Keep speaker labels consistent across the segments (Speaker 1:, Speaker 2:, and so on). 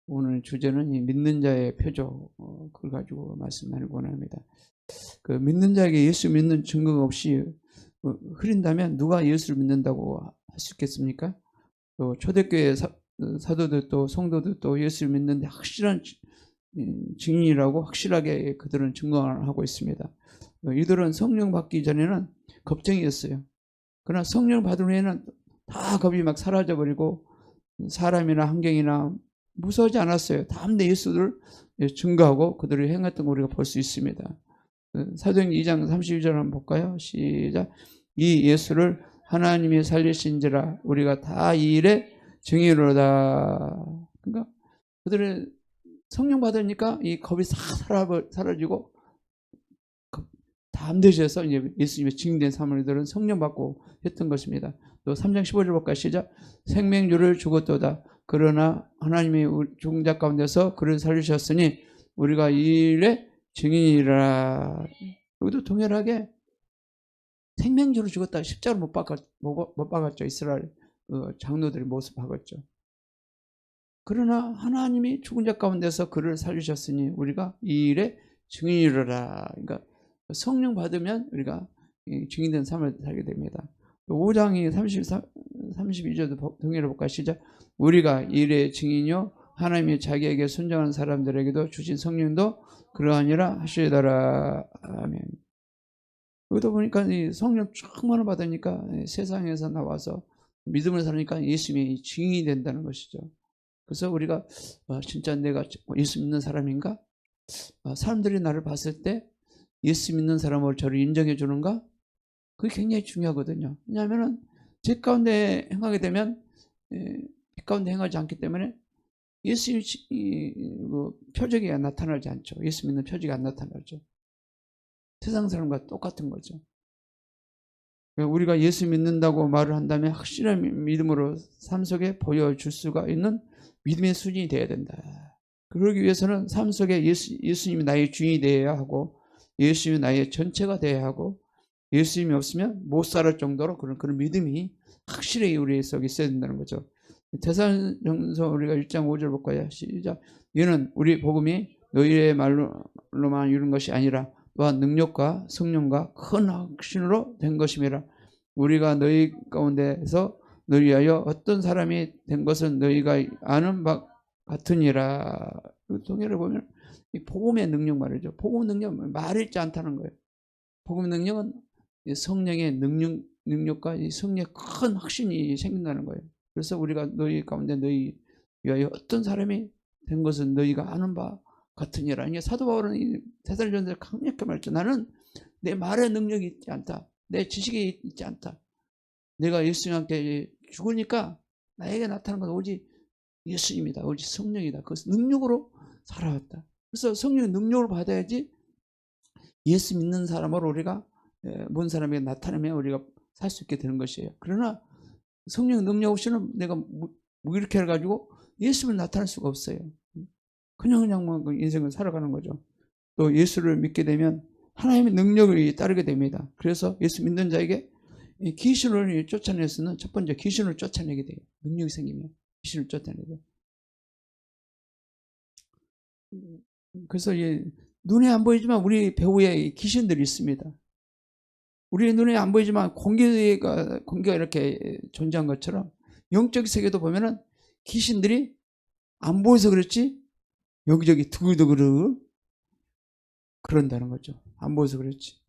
Speaker 1: 오늘 주제는 이 믿는 자의 표적, 그걸 가지고 말씀 나누고 합니다. 그 믿는 자에게 예수 믿는 증거가 없이 흐린다면 누가 예수를 믿는다고 할 수 있겠습니까? 또 초대교회 사도들 또 성도들 또 예수를 믿는데 확실한 증인이라고 확실하게 그들은 증거를 하고 있습니다. 이들은 성령 받기 전에는 겁쟁이였어요. 그러나 성령 받은 후에는 다 겁이 막 사라져버리고 사람이나 환경이나 무서워하지 않았어요. 다음대 예수를 증거하고 그들이 행했던 걸 우리가 볼 수 있습니다. 사도행전 2장 32절 한번 볼까요? 시작. 이 예수를 하나님이 살리신지라 우리가 다 이 일에 증인으로다. 그러니까 그들은 성령 받으니까 이 겁이 싹 사라지고 담대해져서 이제 예수님의 증인된 사람들은 성령 받고 했던 것입니다. 또 3장 15절 볼까요? 시작. 생명주를 주었도다. 그러나 하나님이 죽은 자 가운데서 그를 살리셨으니 우리가 이 일에 증인이라. 여기도 동일하게 생명주를 죽었다. 십자가를 못 박았죠. 이스라엘 장로들이 모습 박았죠. 그러나 하나님이 죽은 자 가운데서 그를 살리셨으니 우리가 이 일에 증인이라. 그러니까 성령 받으면 우리가 증인된 삶을 살게 됩니다. 5장이 32절도 동일해 볼까? 시작. 우리가 이 일의 증인이요 하나님이 자기에게 순종하는 사람들에게도 주신 성령도 그러하니라 하시더라. 아멘. 여기도 보니까 이 성령 충만을 받으니까 세상에서 나와서 믿음을 살으니까 예수님이 증인이 된다는 것이죠. 그래서 우리가 진짜 내가 예수 믿는 사람인가? 사람들이 나를 봤을 때 예수 믿는 사람으로 저를 인정해 주는가? 그게 굉장히 중요하거든요. 왜냐하면 제 가운데 행하게 되면 제 가운데 행하지 않기 때문에 예수의 표적이 나타나지 않죠. 예수 믿는 표적이 안 나타나죠. 세상 사람과 똑같은 거죠. 우리가 예수 믿는다고 말을 한다면 확실한 믿음으로 삶 속에 보여줄 수가 있는 믿음의 수준이 되어야 된다. 그러기 위해서는 삶 속에 예수님이 나의 주인이 되어야 하고 예수님이 나의 전체가 되어야 하고 예수님이 없으면 못 살 정도로 그런 믿음이 확실히 우리 속에 있어야 된다는 거죠. 데살로니가서 우리가 1장 5절 볼까요? 시작. 이는 우리 복음이 너희의 말로만 이룬 것이 아니라 또한 능력과 성령과 큰 확신으로 된 것임이라. 우리가 너희 가운데서 너희 위하여 어떤 사람이 된 것은 너희가 아는 바 같으니라. 동해를 보면 이 복음의 능력 말이죠. 복음 능력은 말일지 않다는 거예요. 복음의 능력은 성령의 능력과 이 성령의 큰 확신이 생긴다는 거예요. 그래서 우리가 너희 가운데 너희 위하여 어떤 사람이 된 것은 너희가 아는 바 같으니라. 이게 사도 바울은 데살로니가서에 강력하게 말했죠. 나는 내 말의 능력이 있지 않다. 내 지식이 있지 않다. 내가 예수님과 함께 죽으니까 나에게 나타난 건 오직 예수님이다. 오직 성령이다. 그 능력으로 살아왔다. 그래서 성령의 능력을 받아야지 예수 믿는 사람으로 우리가 모든 사람에게 나타나면 우리가 살 수 있게 되는 것이에요. 그러나 성령의 능력 없이는 내가 이렇게 해가지고 예수를 나타날 수가 없어요. 그냥 인생을 살아가는 거죠. 또 예수를 믿게 되면 하나님의 능력을 따르게 됩니다. 그래서 예수 믿는 자에게 귀신을 쫓아낼 수는 첫 번째 귀신을 쫓아내게 돼요. 능력이 생기면 귀신을 쫓아내게. 그래서 눈에 안 보이지만 우리 배후에 귀신들이 있습니다. 우리 눈에 안 보이지만 공기가 이렇게 존재한 것처럼 영적 세계도 보면은 귀신들이 안 보여서 그렇지 여기저기 두글두글 그런다는 거죠. 안 보여서 그렇지.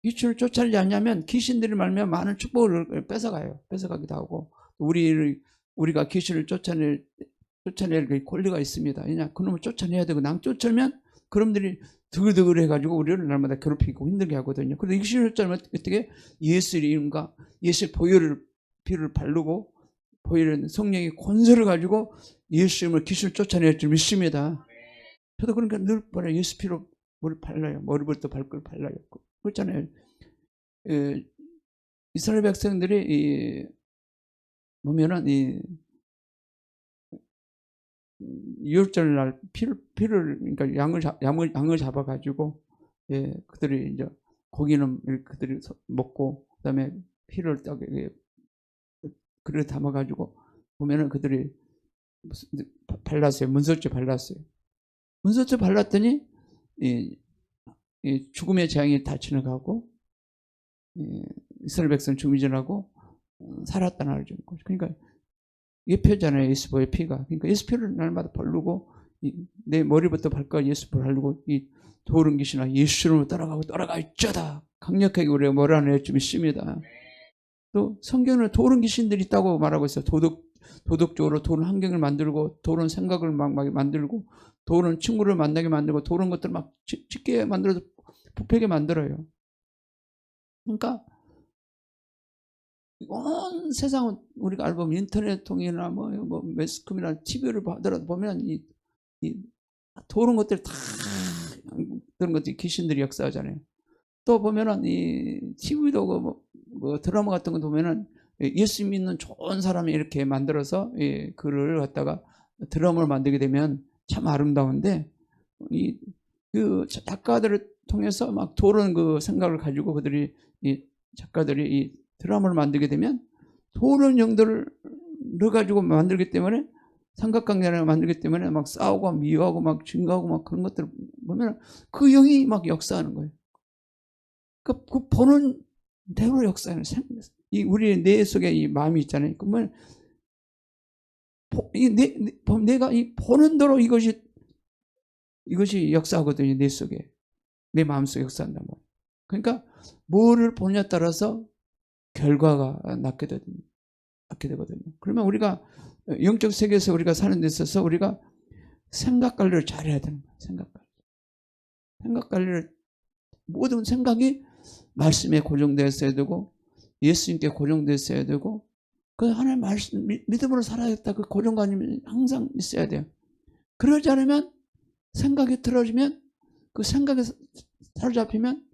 Speaker 1: 귀신을 쫓아내지 않냐면 귀신들이 말면 많은 축복을 뺏어가기도 하고 우리가 귀신을 쫓아낼 권리가 있습니다. 왜냐 그놈을 쫓아내야 되고 낭 쫓으면 그놈들이 드글드글 해가지고 우리를 날마다 괴롭히고 힘들게 하거든요. 그런데 귀신을 쫓아내면 어떻게 예수의 이름과 예수의 피를 바르고 보혈의 성령의 권세를 가지고 예수 이름으로 귀신을 쫓아낼 줄 믿습니다. 저도 그러니까 늘 예수 피로 뭘 발라요. 머리부터 발끝을 발라요. 그렇잖아요. 이스라엘 백성들이 보면은 유월절 날 피를 그러니까 양을 잡아가지고 그들이 이제 고기는 그들이 먹고 그다음에 피를 그릇에 담아가지고 보면은 그들이 발랐어요. 문서체 발랐어요. 문서체 발랐더니 이 죽음의 재앙이 다 지나가고 이스라엘 백성 죽음이전하고 살았다는 알죠. 그러니까 예표잖아요. 예수보의 피가. 그러니까 예수표를 날마다 바르고 내 머리부터 발까지 예수표를 바르고 이 도른 귀신아 예수로 따라가고 있자다. 강력하게 우리가 몰아낼 줄 믿습니다. 또 성경은 도른 귀신들이 있다고 말하고 있어요. 도덕적으로 도른 환경을 만들고 도른 생각을 막 만들고 도른 친구를 만나게 만들고 도른 것들을 막 짓게 만들어서 부패게 만들어요. 그러니까 온 세상은 우리가 알고 보면 인터넷 통이나 뭐 매스컴이나 TV를 하더라도 보면 이 도른 것들 다 그런 것들이 귀신들이 역사하잖아요. 또 보면은 이 TV도 뭐 드라마 같은 거 보면은 예수 믿는 좋은 사람이 이렇게 만들어서 그를 갖다가 드라마를 만들게 되면 참 아름다운데 그 작가들을 통해서 막 도른 그 생각을 가지고 그들이 이 작가들이 이 드라마를 만들게 되면 도른 영들을 넣어가지고 만들기 때문에 삼각관계를 만들기 때문에 막 싸우고 미워하고 막 증거하고 막 그런 것들을 보면 그 영이 막 역사하는 거예요. 그 보는 대로 역사하는 우리 뇌 속에 이 마음이 있잖아요. 그러면 내가 이 보는 대로 이것이 역사하거든요. 뇌 속에 내 마음 속에 역사한단 말이에요. 그러니까 뭐를 보느냐에 따라서 결과가 낳게 되거든요. 그러면 우리가 영적 세계에서 우리가 사는 데 있어서 우리가 생각 관리를 잘해야 되는 거예요. 생각 관리를 모든 생각이 말씀에 고정되어 있어야 되고 예수님께 고정되어 있어야 되고 그 하나님 말씀 믿음으로 살아야겠다 그 고정관념이 항상 있어야 돼요. 그러지 않으면 생각이 틀어지면 그 생각에 사로잡히면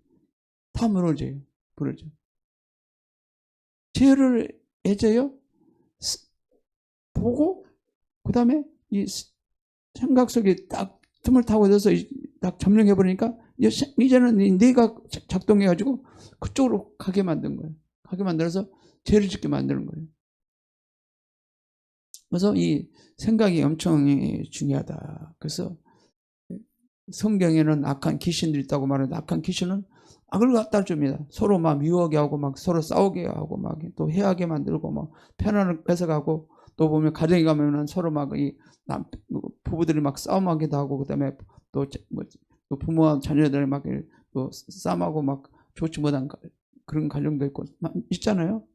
Speaker 1: 다 무너져요. 죄를 애져요. 보고 그 다음에 이 생각 속에 딱 틈을 타고 들어서 딱 점령해 버리니까 이제는 내가 작동해 가지고 그쪽으로 가게 만든 거예요. 가게 만들어서 죄를 짓게 만드는 거예요. 그래서 이 생각이 엄청 중요하다. 그래서 성경에는 악한 귀신들이 있다고 말하는데 악한 귀신은 악을 갖다 줍니다. 서로 막 미워하게 하고 막 서로 싸우게 하고 막 또 해하게 만들고 막 편안을 뺏어가고 또 보면 가정에 가면은 서로 막 부부들이 막 싸움하기도 하고 그다음에 또 부모와 자녀들 막 또 싸움하고 막 좋지 못한 그런 가정도 있고 있잖아요.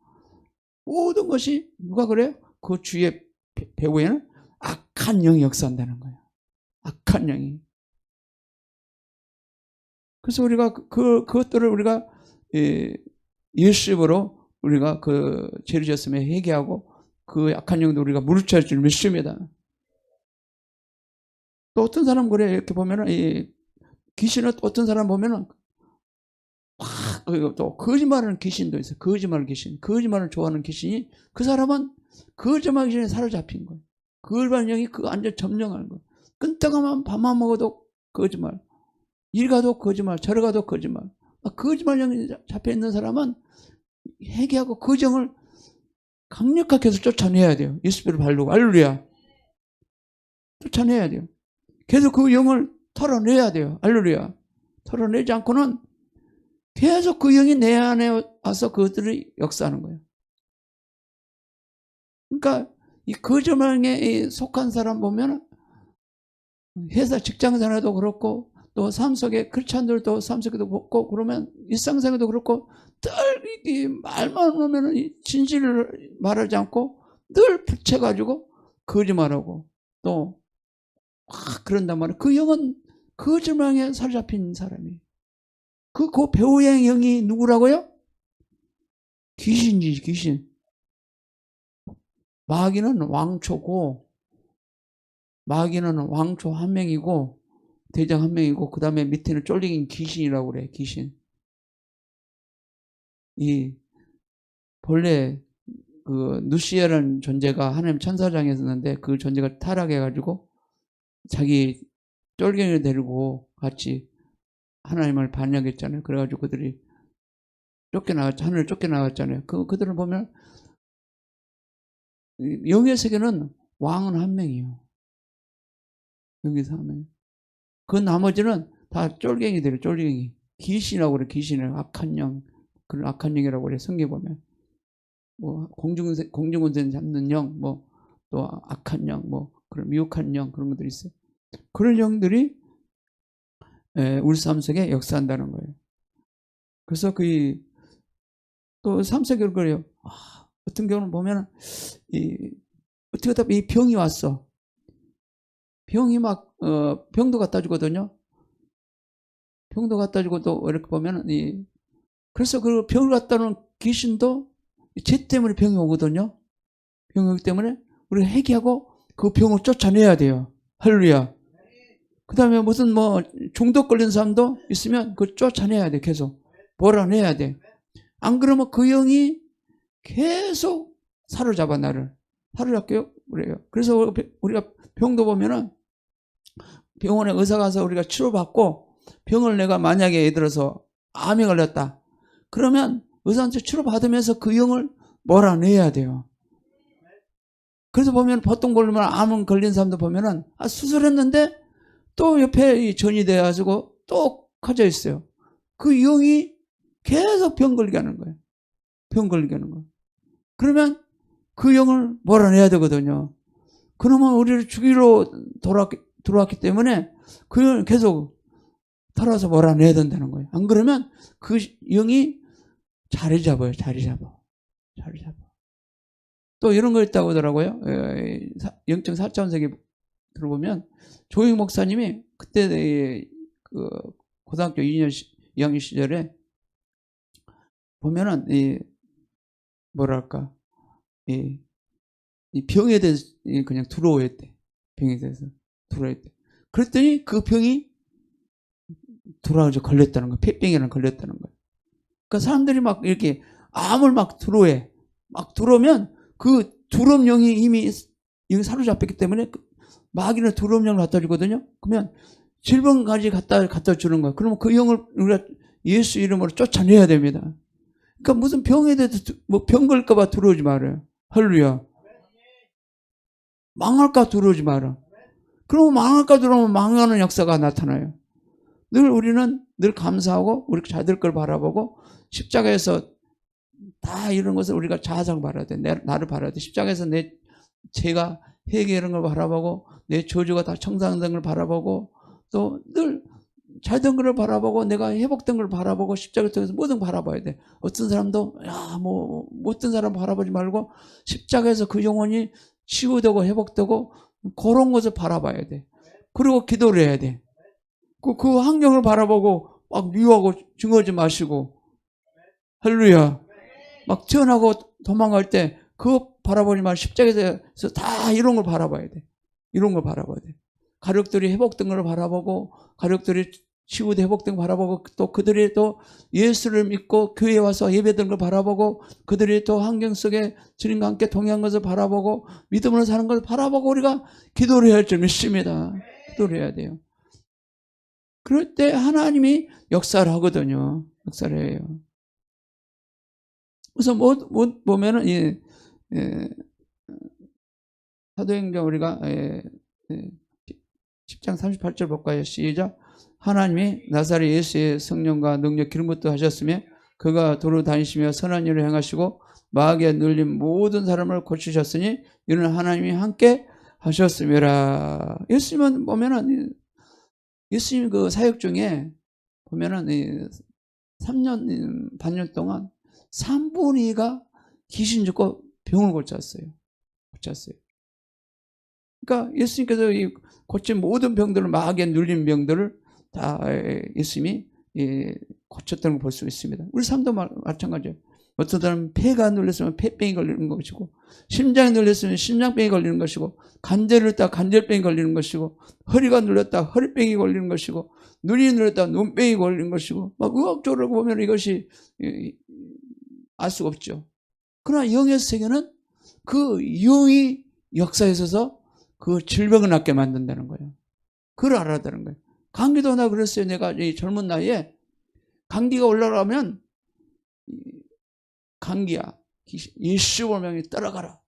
Speaker 1: 모든 것이 누가 그래요? 그 주위의 배후에는 악한 영이 역사한다는 거예요. 악한 영이. 그래서 우리가 그것들을 우리가 예수님으로 우리가 그 죄를 지었으면 회개하고 그 악한 영도 우리가 물리쳐야 할 줄 믿습니다. 또 어떤 사람 그래 이렇게 보면은 귀신은 어떤 사람 보면은 또 거짓말하는 귀신도 있어요. 거짓말을 좋아하는 귀신이 그 사람은 거짓말 귀신에 사로잡힌 거예요. 거짓말 영이 그 완전 점령하는 거예요. 끈떡하면 밥만 먹어도 거짓말, 일 가도 거짓말, 저러 가도 거짓말. 거짓말 영이 잡혀있는 사람은 회개하고 그 정을 강력하게 해서 쫓아내야 돼요. 예수님을 바르고 할렐루야. 쫓아내야 돼요. 계속 그 영을 털어내야 돼요. 할렐루야. 털어내지 않고는 계속 그 영이 내 안에 와서 그것들을 역사하는 거예요. 그러니까 이 거짓말에 속한 사람 보면 회사 직장생활도 그렇고 또 삶 속에 크리스찬들도 삶 속에도 그렇고 그러면 일상생활도 그렇고 늘 말만 하면 진실을 말하지 않고 늘 붙여가지고 거짓말하고 또 그런단 말이에요. 그 영은 거짓말에 사로잡힌 사람이에요. 그 배우의 영이 누구라고요? 귀신이지, 귀신. 마귀는 왕초고, 마귀는 왕초 한 명이고, 대장 한 명이고, 그 다음에 밑에는 쫄리긴 귀신이라고 그래, 귀신. 본래, 누시아라는 존재가 하나님 천사장이었는데, 그 존재가 타락해가지고, 자기 쫄갱이를 데리고 같이 하나님을 반역했잖아요. 그래가지고 그들이 하늘을 쫓겨나갔잖아요. 그들을 보면 영의 세계는 왕은 한 명이요. 여기서 한 명. 그 나머지는 다 쫄갱이들이에요. 쫄갱이. 귀신이라고 그래. 귀신을 악한 영. 그런 악한 영이라고 그래. 성경 보면 뭐 공중군세 잡는 영, 뭐 또 악한 영, 뭐 그런 미혹한 영 그런 것들이 있어요. 그런 영들이 우리 삶 속에 역사한다는 거예요. 그래서 또 삶 속에 그래요. 어떤 경우는 보면 어떻게 하다 이 병이 왔어. 병이 막 병도 갖다 주거든요. 병도 갖다 주고 또 이렇게 보면 그래서 그 병을 갖다 놓은 귀신도 죄 때문에 병이 오거든요. 병이 오기 때문에 우리가 회개하고 그 병을 쫓아내야 돼요. 할렐루야. 그 다음에 무슨 뭐 중독 걸린 사람도 있으면 그걸 쫓아내야 돼. 계속 몰아내야 돼. 안 그러면 그 영이 계속 사로잡아 나를. 사로잡게요. 그래요. 그래서 우리가 병도 보면은 병원에 의사 가서 우리가 치료받고 병을 내가 만약에 예를 들어서 암에 걸렸다. 그러면 의사한테 치료받으면서 그 영을 몰아내야 돼요. 그래서 보면 보통 걸리면 암 걸린 사람도 보면은 수술했는데 또 옆에 전이 돼가지고 또 커져 있어요. 그 영이 계속 병 걸리게 하는 거예요. 병 걸리게 하는 거예요. 그러면 그 영을 몰아내야 되거든요. 그러면 우리를 죽이러 들어왔기 때문에 그 영을 계속 털어서 몰아내야 된다는 거예요. 안 그러면 그 영이 자리 잡아요. 자리 잡아. 또 이런 거 있다고 하더라고요. 영적 4차원 세계 들어보면 조영 목사님이 그때 그 고등학교 2학년 시절에 보면은 뭐랄까 이 병에 대해서 그냥 두려워했대. 병에 대해서 두려워했대. 그랬더니 그 병이 돌아와서 걸렸다는 거예요. 폐병이랑 걸렸다는 거예요. 그러니까 사람들이 막 이렇게 암을 막 두려워해. 막 두려우면 그 두려움령이 이미 여기 사로잡혔기 때문에 마귀는 두려움령을 갖다 주거든요. 그러면 질병까지 갖다 주는 거예요. 그러면 그 영을 우리가 예수 이름으로 쫓아내야 됩니다. 그러니까 무슨 병에 대해서 뭐 병 걸릴까봐 두려우지 말아요. 할렐루야. 망할까 두려우지 마라. 그러면 망할까 두려우면 망하는 역사가 나타나요. 우리는 늘 감사하고 우리 자들 걸 바라보고 십자가에서 다 이런 것을 우리가 자아상 바라야 돼. 나를 바라야 돼. 십자가에서 내 죄가 회개하는 걸 바라보고 내 저주가 다 청산된 걸 바라보고 또 늘 잘된 걸 바라보고 내가 회복된 걸 바라보고 십자가를 통해서 뭐든 바라봐야 돼. 어떤 사람도 뭐 못된 사람 바라보지 말고 십자가에서 그 영혼이 치유되고 회복되고 그런 것을 바라봐야 돼. 그리고 기도를 해야 돼. 그 환경을 바라보고 막 미워하고 증오하지 마시고 할렐루야. 막 튀어나오고 도망갈 때 그거 바라보지 말고 십자가에서 다 이런 걸 바라봐야 돼. 이런 걸 바라봐야 돼. 가족들이 회복된 걸 바라보고 가족들이 치유돼 회복된 걸 바라보고 또 그들이 또 예수를 믿고 교회에 와서 예배드린 걸 바라보고 그들이 또 환경 속에 주님과 함께 동행한 것을 바라보고 믿음으로 사는 것을 바라보고 우리가 기도를 해야 할 줄 믿습니다. 기도를 해야 돼요. 그럴 때 하나님이 역사를 하거든요. 역사를 해요. 그래서 보면은 사도행전 우리가 10장 38절 볼까요? 시작. 하나님이 나사렛 예수의 성령과 능력 기름 부터 하셨으며 그가 도로 다니시며 선한 일을 행하시고 마귀에 눌린 모든 사람을 고치셨으니 이는 하나님이 함께 하셨음이라. 예수님은 보면은 예수님 그 사역 중에 보면은 3년 반년 동안 3분의 2가 귀신 죽고 병을 고쳤어요. 그러니까 예수님께서 고친 모든 병들을 마귀에 눌린 병들을 다 예수님이 고쳤다는 걸 볼 수 있습니다. 우리 삶도 마찬가지예요. 어떤 사람은 폐가 눌렸으면 폐병이 걸리는 것이고 심장이 눌렸으면 심장병이 걸리는 것이고 간절이 눌렸다 간절병이 걸리는 것이고 허리가 눌렸다 허리병이 걸리는 것이고 눈이 눌렸다 눈병이 걸리는 것이고 막 의학적으로 보면 이것이 알 수가 없죠. 그러나 영의 세계는 그 영이 역사에 있어서 그 질병을 낫게 만든다는 거예요. 그걸 알아야 되는 거예요. 감기도 나 그랬어요. 내가 이 젊은 나이에 감기가 올라가면 감기야. 예수 명이 따라가라.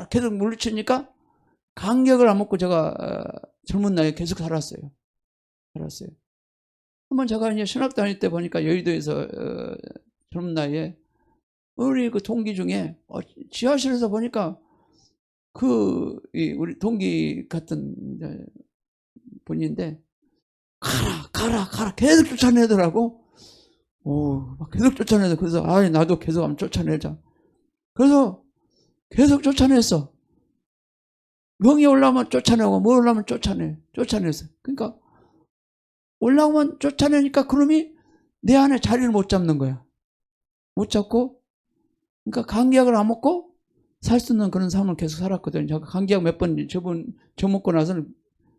Speaker 1: 계속 물리치니까 간격을 안 먹고 제가 젊은 나이에 계속 살았어요. 한번 제가 이제 신학 다닐 때 보니까 여의도에서 젊은 나이에 우리 그 동기 중에 지하실에서 보니까 우리 동기 같은 분인데 가라 계속 쫓아내더라고. 막 계속 쫓아내서 그래서 나도 계속 한번 쫓아내자. 그래서 계속 쫓아냈어. 명이 올라오면 쫓아내고 뭐 올라오면 쫓아냈어. 그러니까 올라오면 쫓아내니까 그놈이 내 안에 자리를 못 잡는 거야. 못 잡고 그러니까 감기약을 안 먹고 살 수 있는 그런 삶을 계속 살았거든요. 제가 감기약 몇 번 저먹고 나서는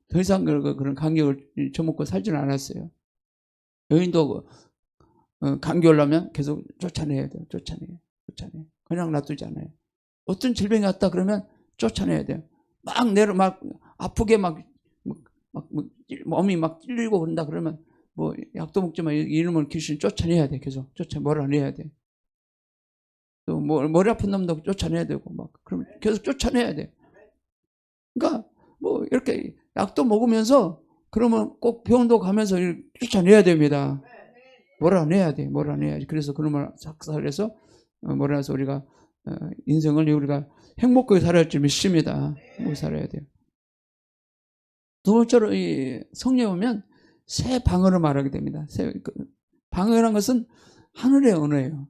Speaker 1: 더 이상 그런 감기약을 저먹고 살지는 않았어요. 여인도 감기 올라오면 계속 쫓아내야 돼요. 쫓아내. 그냥 놔두지 않아요. 어떤 질병이 왔다 그러면 쫓아내야 돼요. 막 아프게 몸이 막 찔리고 그런다 그러면 뭐 약도 먹지만 이놈을 귀신 쫓아내야 돼. 계속 몰아내야 돼. 또 머리 아픈 놈도 쫓아내야 되고 그러면 계속 쫓아내야 돼. 그러니까 뭐 이렇게 약도 먹으면서 그러면 꼭 병원도 가면서 쫓아내야 됩니다. 몰아내야지. 그래서 그놈을 삭살해서 몰아내서 우리가 인생을 우리가 행복하게 살아야 할 줄 믿습니다. 행복하게 살아야 돼요. 두 번째로 이 성경에 보면 새 방언을 말하게 됩니다. 방언이라는 것은 하늘의 언어예요.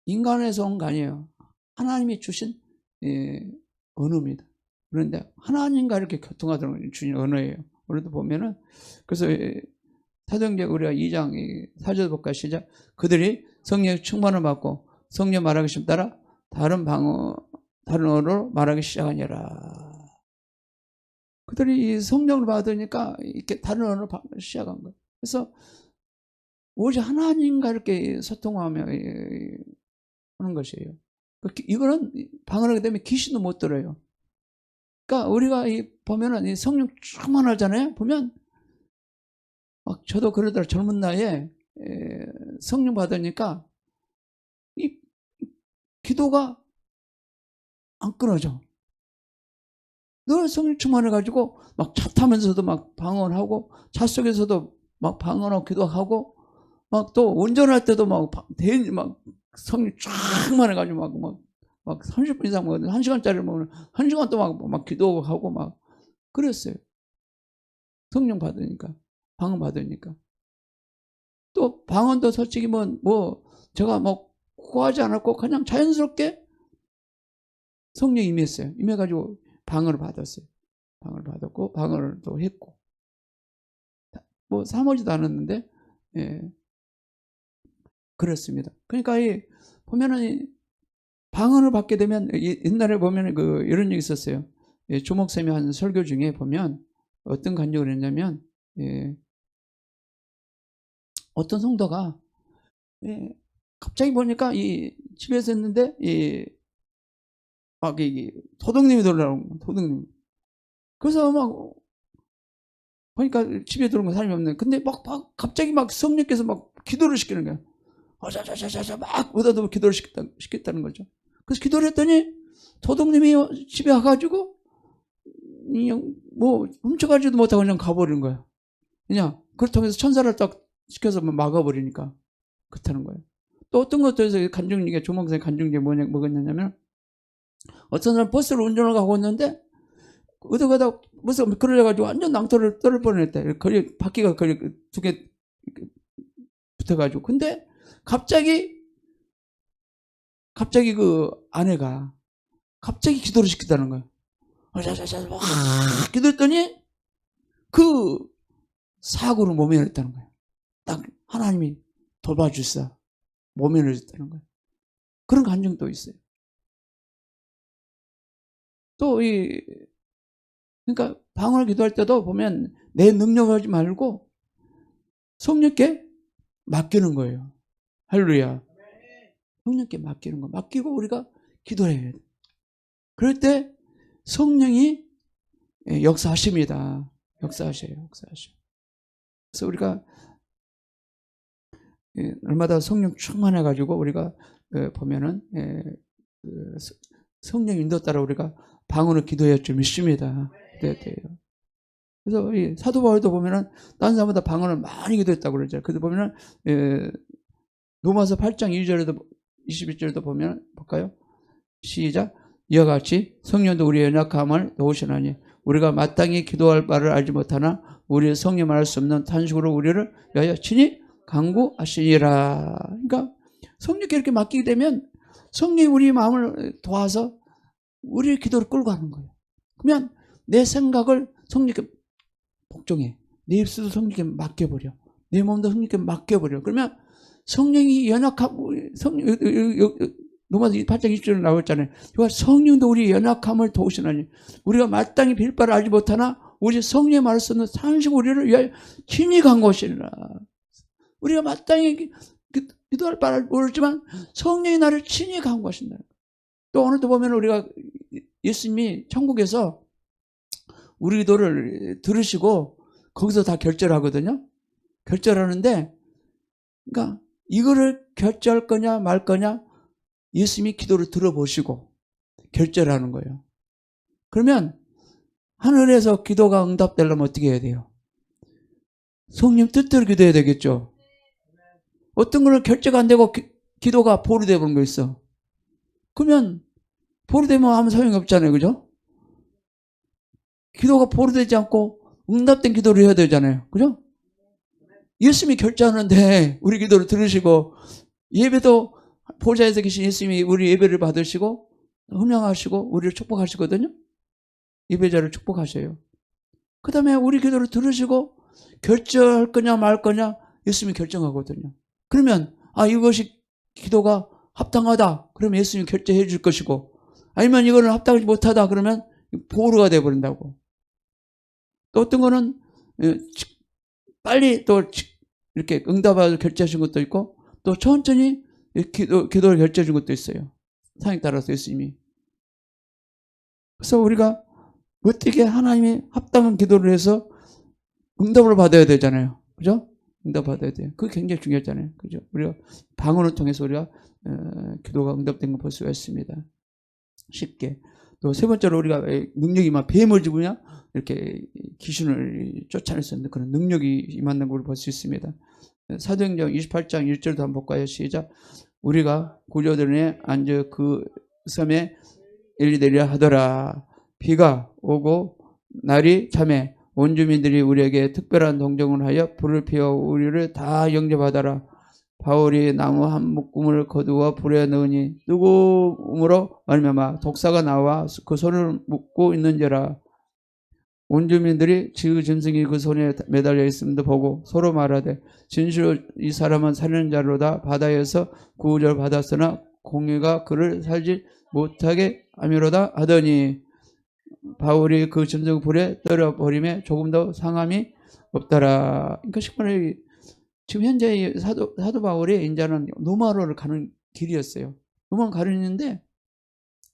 Speaker 1: 인간에서 온 거 아니에요. 하나님이 주신 언어입니다. 그런데 하나님과 이렇게 교통하도록 주신 언어예요. 우리도 보면은 그래서 사도행전 우리가 2장 4절 볼까 시작. 그들이 성령의 충만을 받고 성령 말하기 심 따라 다른 언어로 말하기 시작하니라. 그들이 성령을 받으니까 이렇게 다른 언어로 시작한 거예요. 그래서 오직 하나님과 이렇게 소통하며 하는 것이에요. 이거는 방언하게 되면 귀신도 못 들어요. 그러니까 우리가 보면은 성령 충만하잖아요. 보면 저도 그러더라. 젊은 나이에 성령 받으니까 이 기도가 안 끊어져. 늘 성령 충만해가지고 막 차 타면서도 막 방언하고 차 속에서도 막 방언하고 기도하고 막 또 운전할 때도 막 성령 충만해가지고 막 30분 이상 먹었는데 1시간짜리 먹으면 1시간 동안 막 기도하고 막 그랬어요. 성령 받으니까. 방언 받으니까. 또 방언도 솔직히 제가 구하지 않았고 그냥 자연스럽게 성령이 임했어요. 임해가지고 방언을 받았어요. 방언을 받았고 방언을 또 했고 사모지도 않았는데 그렇습니다. 그러니까 보면은 방언을 받게 되면 옛날에 보면은 이런 얘기 있었어요. 조목쌤이 한 설교 중에 보면 어떤 간증을 했냐면 어떤 성도가 갑자기 보니까 집에서 했는데 도둑님이 들어오는 도둑님. 그래서 보니까 집에 들어온 건 사람이 없네. 근데 갑자기 성령께서 기도를 시키는 거야. 자자자자자 막 얻어도 기도를 시켰다는 거죠. 그래서 기도를 했더니 도둑님이 집에 와가지고 훔쳐가지도 못하고 그냥 가버리는 거야. 그냥 그렇다고 해서 천사를 딱 시켜서 막아버리니까 그렇다는 거예요. 또 어떤 것들에서 간증중에 조목사의 간증중에 뭐겠냐면 어떤 사람 버스를 운전을 가고 있는데 어디 가다 버스가 미끄러져가지고 완전 낭떠를 떨을 뻔했다. 바퀴가 두 개 붙어가지고. 근데 갑자기 그 아내가 갑자기 기도를 시켰다는 거예요. 막 기도했더니 그 사고를 모면했다는 거예요. 딱 하나님이 돌봐주사 모면해줬다는 거예요. 그런 간증도 있어요. 또 그러니까 방언을 기도할 때도 보면 내 능력을 하지 말고 성령께 맡기는 거예요. 할렐루야. 성령께 맡기는 거. 맡기고 우리가 기도를 해야 돼. 그럴 때 성령이 역사하십니다. 역사하셔요. 그래서 우리가 얼마나 성령 충만해가지고 우리가 보면은 성령 인도 따라 우리가 방언을 기도해야 좀 믿습니다. 기도해야 돼요. 그래서 이 사도 바울도 보면은 다른 사람보다 방언을 많이 기도했다고 그러죠. 그래서 보면은 로마서 8장 2절에도 21절에도 보면 볼까요? 시작. 이와 같이 성령도 우리의 연약함을 도우시나니 우리가 마땅히 기도할 바를 알지 못하나 우리의 성령 말할 수 없는 탄식으로 우리를 위하여 친히 간구하시니라. 그러니까 성령께 이렇게 맡기게 되면 성령이 우리 마음을 도와서 우리의 기도를 끌고 가는 거예요. 그러면 내 생각을 성령께 복종해. 내 입술도 성령께 맡겨버려. 내 몸도 성령께 맡겨버려. 그러면 성령이 연약함, 로마서 8장 20절에 나왔잖아요. 성령도 우리의 연약함을 도우시나니 우리가 마땅히 빌 바를 알지 못하나 우리 성령의 말을 쓰는 산식 우리를 위하여 친히 간구하시리라. 우리가 마땅히 기도할 바를 모르지만 성령이 나를 친히 간구하신다. 또 오늘도 보면 우리가 예수님이 천국에서 우리 기도를 들으시고 거기서 다 결절하거든요. 결절하는데 그러니까 이거를 결절할 거냐 말 거냐 예수님이 기도를 들어보시고 결절하는 거예요. 그러면 하늘에서 기도가 응답되려면 어떻게 해야 돼요? 성령 뜻대로 기도해야 되겠죠. 어떤 거는 결제가 안 되고 기도가 보류되어 버린 거 있어. 그러면 보류되면 아무 소용이 없잖아요. 그죠? 기도가 보류되지 않고 응답된 기도를 해야 되잖아요. 그죠? 예수님이 결제하는데 우리 기도를 들으시고 예배도 보좌에서 계신 예수님이 우리 예배를 받으시고 흠양하시고 우리를 축복하시거든요. 예배자를 축복하셔요. 그 다음에 우리 기도를 들으시고 결정할 거냐 말 거냐 예수님이 결정하거든요. 그러면 이것이 기도가 합당하다. 그러면 예수님이 결정해 줄 것이고 아니면 이거는 합당하지 못하다. 그러면 보루가 돼버린다고. 또 어떤 거는 빨리 또 이렇게 응답을 결제하신 것도 있고 또 천천히 기도를 결제해 준 것도 있어요. 상황에 따라서 예수님이. 그래서 우리가 어떻게 하나님이 합당한 기도를 해서 응답을 받아야 되잖아요. 그죠? 응답 받아야 돼요. 그게 굉장히 중요하잖아요. 그죠? 우리가 방언을 통해서 우리가 기도가 응답된 걸 볼 수가 있습니다. 쉽게. 또 세 번째로 우리가 능력이 막 뱀을 집으냐 이렇게 귀신을 쫓아낼 수 있는 그런 능력이 임하는 걸 볼 수 있습니다. 사도행전 28장 1절도 한번 볼까요? 시작. 우리가 구조들에 앉아 그 섬에 엘리되려 하더라. 비가 오고 날이 참해 온 주민들이 우리에게 특별한 동정을 하여 불을 피워 우리를 다 영접하더라. 바울이 나무 한 묶음을 거두어 불에 넣으니 뜨거움으로 말미암아 독사가 나와 그 손을 묶고 있는지라. 온 주민들이 지의 짐승이 그 손에 매달려 있음도 보고 서로 말하되 진실로 이 사람은 살인자로다. 바다에서 구원을 받았으나 공의가 그를 살지 못하게 하미로다 하더니 바울이 그 짐승 불에 떨어버림에 조금 더 상함이 없더라. 그러니까 쉽게 지금 현재 사도 바울이 이제는 노마로를 가는 길이었어요. 노마로 가려는데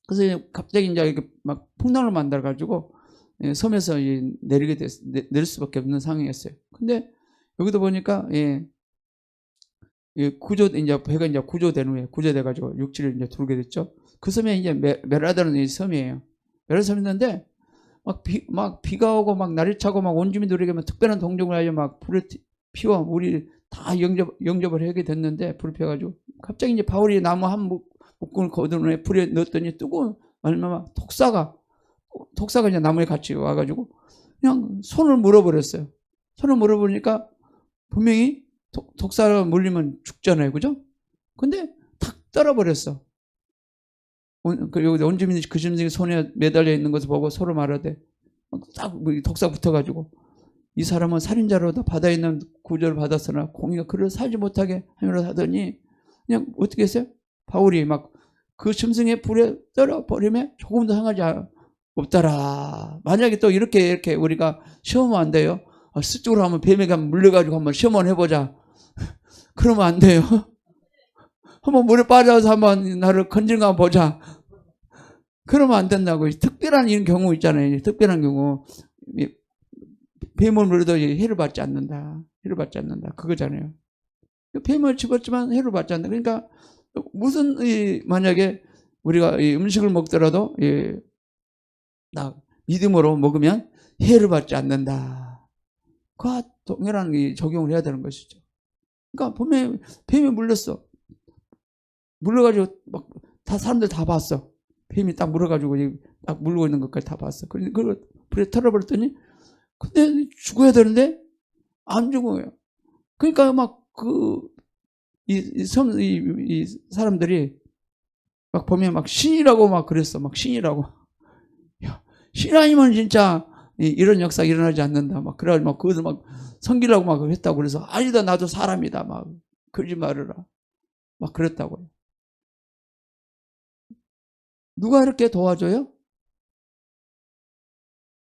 Speaker 1: 그래서 갑자기 이제 이렇게 막 풍랑을 만들어 가지고 섬에서 내릴 수밖에 없는 상황이었어요. 근데 여기도 보니까 이제 배가 이제 구조된 후에 구조돼 가지고 육지를 이제 들게 됐죠. 그 섬에 이제 메라다는 섬이에요. 메라다 섬이 있는데 막 비가 오고 막 날이 차고 막 온 주민들에게 특별한 동정을 하여 막 불을 피워 우리 다 영접을 하게 됐는데 불을 피워가지고 갑자기 이제 바울이 나무 한 묶음을 거두는 불에 넣었더니 뜨거운 말미암아 독사가 이제 나무에 같이 와가지고 그냥 손을 물어버렸어요. 손을 물어보니까 분명히 독사가 물리면 죽잖아요. 그죠? 근데 탁 떨어버렸어. 여기 온 주민이 그 짐승이 손에 매달려 있는 것을 보고 서로 말하되 딱 독사 붙어가지고 이 사람은 살인자로다. 바다에 있는 구조를 받았으나 공의가 그를 살지 못하게 하미로 하더니 그냥 어떻게 했어요? 바울이 막 그 짐승의 불에 떨어버리면 조금도 상하지 없더라. 만약에 또 이렇게 우리가 시험하면 안 돼요. 스쪽으로 하면 뱀에게 물려가지고 한번 시험을 해보자. 그러면 안 돼요. 한번 물에 빠져서 한번 나를 건질까 보자. 그러면 안 된다고. 특별한 이런 경우 있잖아요. 특별한 경우. 뱀을 물려도 해를 받지 않는다. 해를 받지 않는다. 그거잖아요. 뱀을 집었지만 해를 받지 않는다. 그러니까 무슨 만약에 우리가 이 음식을 먹더라도 믿음으로 먹으면 해를 받지 않는다. 그와 동일한 적용을 해야 되는 것이죠. 그러니까 뱀에 물렸어. 물려가지고 막 다 사람들 다 봤어. 뱀이 딱 물어가지고 딱 물고 있는 것까지 다 봤어. 그걸 불에 털어버렸더니 근데 죽어야 되는데 안 죽어요. 그러니까 막 이 사람들이 막 보면 막 신이라고 막 그랬어. 막 신이라고. 야, 신 아니면 진짜 이런 역사가 일어나지 않는다. 막 그래가지고 막 그것을 막 섬기려고 막 했다고 그래서 아니다 나도 사람이다. 막 그러지 말아라. 막 그랬다고요. 누가 이렇게 도와줘요?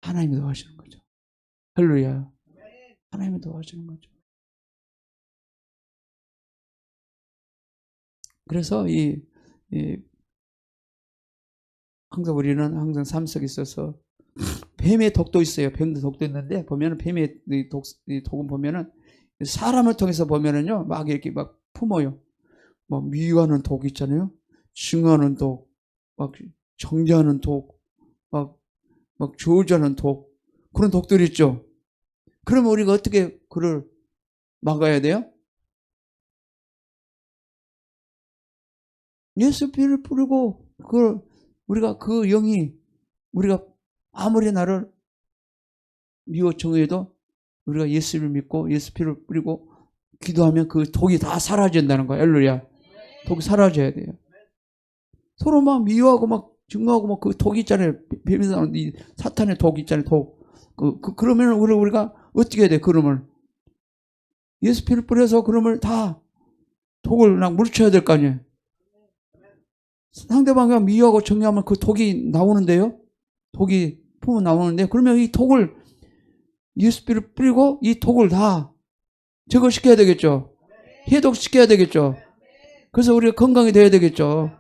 Speaker 1: 하나님이 도와주는 거죠. 할렐루야. 하나님이 도와주는 거죠. 그래서 항상 우리는 항상 삶 속에 있어서 뱀의 독도 있어요. 뱀도 독도 있는데 보면은 뱀의 독은 보면은 사람을 통해서 보면은요 막 이렇게 막 품어요. 막 미워하는 독 있잖아요. 증오하는 독, 막 정죄하는 독, 막 저주하는 독 그런 독들이 있죠. 그러면 우리가 어떻게 그를 막아야 돼요? 예수 피를 뿌리고 우리가 그 영이 우리가 아무리 나를 미워 정해도 우리가 예수를 믿고 예수 피를 뿌리고 기도하면 그 독이 다 사라진다는 거야. 할렐루야. 독이 사라져야 돼요. 서로 막 미워하고 막 증오하고 막 그 독 있잖아요. 뱀에서 나오는 이 사탄의 독 있잖아요. 독. 그러면 우리가 어떻게 해야 돼? 그러면 예수 피를 뿌려서 그러면 다 독을 그냥 물쳐야 될 거 아니에요. 상대방이 미워하고 정죄하면 그 독이 나오는데요. 독이 품어 나오는데 그러면 이 독을 예수 피를 뿌리고 이 독을 다 제거시켜야 되겠죠. 해독시켜야 되겠죠. 그래서 우리가 건강이 돼야 되겠죠.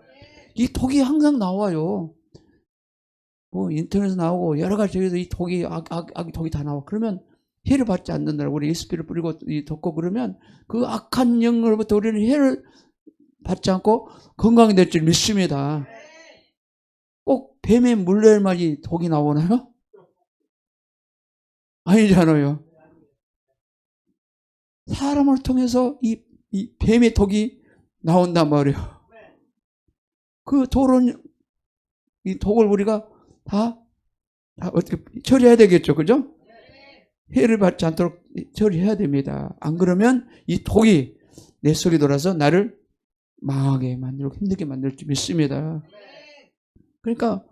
Speaker 1: 이 독이 항상 나와요. 뭐 인터넷에 나오고 여러 가지 저기서 이 독이 악의 독이 다 나와. 그러면 해를 받지 않는다고 우리 예수 피를 뿌리고 덮고 그러면 그 악한 영으로부터 우리는 해를 받지 않고 건강이 될 줄 믿습니다. 꼭 뱀에 물려야만이 독이 나오나요? 아니잖아요. 사람을 통해서 이 뱀의 독이 나온단 말이에요. 그 이 독을 우리가 다 어떻게 처리해야 되겠죠. 그죠? 해를 받지 않도록 처리해야 됩니다. 안 그러면 이 독이 내 속에 돌아서 나를 망하게 만들고 힘들게 만들 줄 믿습니다. 그러니까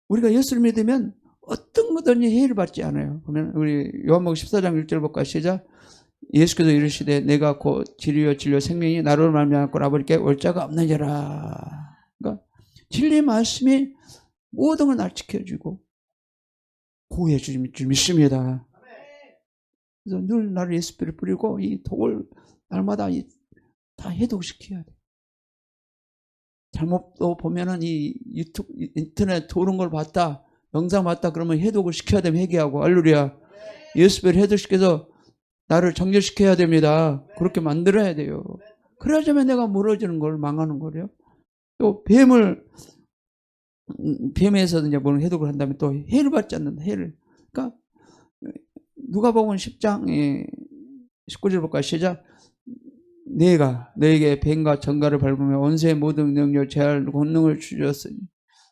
Speaker 1: 우리가 예수를 믿으면 어떤 거든지 해를 받지 않아요. 보면 우리 요한복음 14장 1절 볼까 시작. 예수께서 이르시되 내가 곧 진리요 진리요 생명이 나로 말미암고 아버지께 올 자가 없느니라. 그러니까 진리 말씀이 모든 걸 날 지켜주고 보호해 줄 믿습니다. 그래서 늘 나를 예수 피를 뿌리고 이 독을 날마다 다 해독시켜야 돼. 잘못 보면은 이 유튜브 인터넷 도는 걸 봤다 영상 봤다 그러면 해독을 시켜야 되면 회개하고 할렐루야. 예수 피를 해독시켜서 나를 정결시켜야 됩니다. 그렇게 만들어야 돼요. 그래야지만 내가 멀어지는 걸 망하는 거래요. 또 뱀에서 이제 뭐는 해독을 한다면 또 해를 받지 않는다. 해를. 그러니까 누가복음 10장 19절 볼까요? 시작. 내가 너에게 뱀과 전갈을 밟으며 원수의 모든 능력 제할 권능을 주셨으니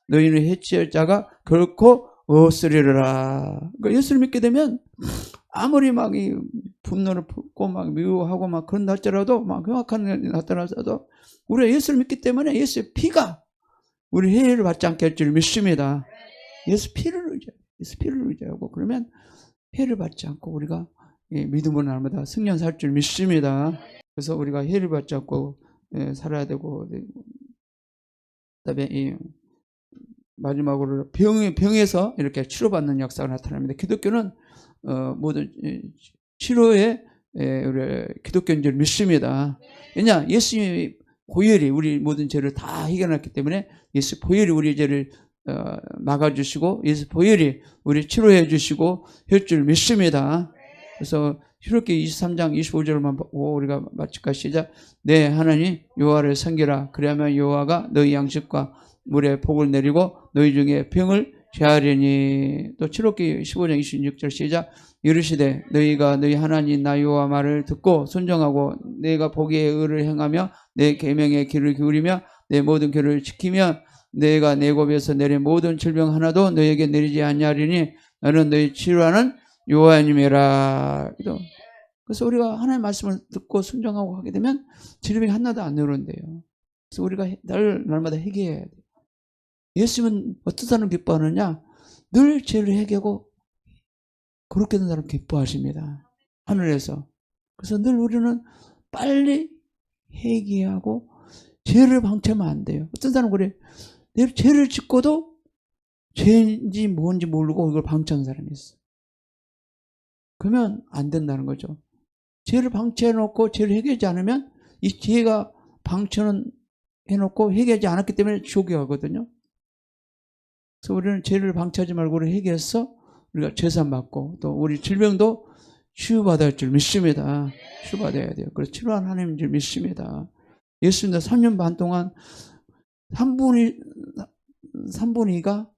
Speaker 1: 너희는 해치할 자가 결코 없으리라. 그러니까 예수를 믿게 되면 아무리 막 이 분노를 품고 막 미워하고 막 그런 날짜라도 막 흉악한 일이 나타나서도 우리가 예수를 믿기 때문에 예수의 피가 우리 해를 받지 않게 할 줄 믿습니다. 예수 피를 의지하고 그러면 해를 받지 않고 우리가 믿음으로 날마다 승리한 살 줄 믿습니다. 그래서 우리가 해를 받지 않고 살아야 되고 그다음에 마지막으로 병에서 이렇게 치료받는 역사가 나타납니다. 기독교는 모든 치료에 우리 기독교인 줄 믿습니다. 왜냐 예수님이 보혈이 우리 모든 죄를 다 해결했기 때문에 예수 보혈이 우리 죄를 막아주시고 예수 보혈이 우리 치료해 주시고 할 줄 믿습니다. 그래서 히브리서 23장 25절만 보고 우리가 마칠까 시작. 네 하나님 여호와를 섬기라. 그리하면 여호와가 너희 양식과 물에 복을 내리고 너희 중에 병을 제하리니. 또 출애굽기 15장 26절 시작. 이르시되 너희가 너희 하나님 나 여호와 말을 듣고 순종하고 내가 보기에 의를 행하며 내 계명에 귀를 기울이며 내 모든 규를 지키면 내가 내 곱에서 내린 모든 질병 하나도 너희에게 내리지 아니하리니 나는 너희 치료하는 여호와님이라. 그래서 우리가 하나님의 말씀을 듣고 순종하고 하게 되면 질병이 하나도 안 내려온대요. 그래서 우리가 날마다 회개해야 돼요. 예수님은 어떤 사람 기뻐하느냐? 늘 죄를 회개하고 그렇게 된 사람 기뻐하십니다. 하늘에서. 그래서 늘 우리는 빨리 회개하고 죄를 방치하면 안 돼요. 어떤 사람은 그래. 내 죄를 짓고도 죄인지 뭔지 모르고 이걸 방치하는 사람이 있어. 그러면 안 된다는 거죠. 죄를 방치해놓고 죄를 회개하지 않으면 이 죄가 방치는 해놓고 회개하지 않았기 때문에 지옥에 가거든요. 그래서 우리는 죄를 방치하지 말고 우리 회개해서 우리가 죄산 받고 또 우리 질병도 치유받을 줄 믿습니다. 치유받아야 돼요. 그래서 치료한 하나님인 줄 믿습니다. 예수님도 3년 반 동안 3분의 2가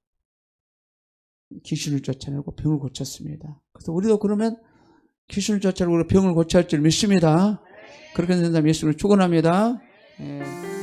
Speaker 1: 귀신을 쫓아내고 병을 고쳤습니다. 그래서 우리도 그러면 귀신을 쫓아내고 병을 고쳐야 할 줄 믿습니다. 그렇게 된다면 예수를 축원합니다. 예.